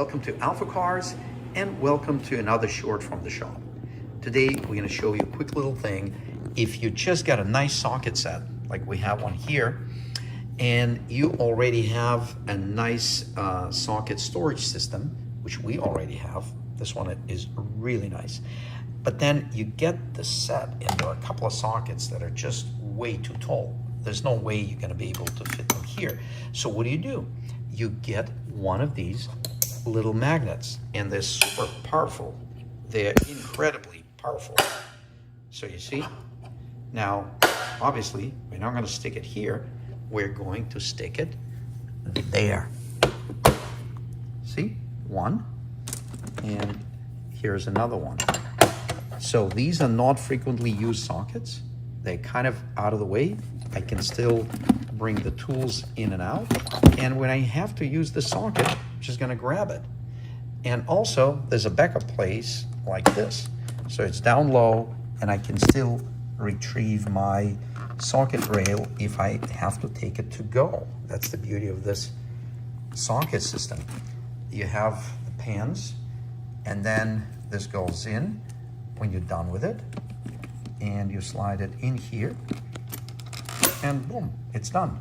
Welcome to AlphaCars and welcome to another short from the shop. Today we're going to show you a quick little thing. If you just got a nice socket set, like we have one here, and you already have a nice socket storage system, which we already have. This one is really nice. But then you get the set and there are a couple of sockets that are just way too tall. There's no way you're going to be able to fit them here. So what do? You get one of these little magnets, and they're super powerful. They're incredibly powerful. So you see, now obviously we're not going to stick it here. We're going to stick it there. See, one, and here's another one. So these are not frequently used sockets. They're kind of out of the way. I can still bring the tools in and out. And when I have to use the socket, I'm just gonna grab it. And also there's a backup place like this. So it's down low and I can still retrieve my socket rail if I have to take it to go. That's the beauty of this socket system. You have the pans, and then this goes in when you're done with it, and you slide it in here, and boom, it's done.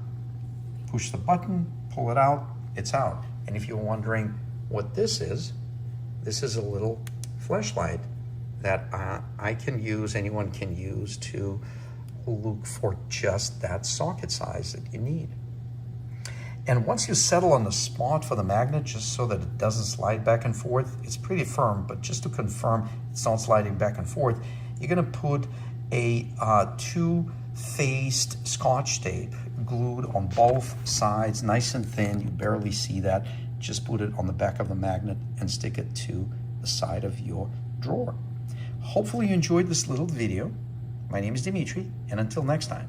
Push the button, pull it out, it's out. And if you're wondering what this is a little flashlight that I can use, anyone can use to look for just that socket size that you need. And once you settle on the spot for the magnet, just so that it doesn't slide back and forth, it's pretty firm, but just to confirm it's not sliding back and forth, you're gonna put a two-faced Scotch tape glued on both sides, nice and thin, you barely see that. Just put it on the back of the magnet and stick it to the side of your drawer. Hopefully you enjoyed this little video. My name is Dmitry, and until next time.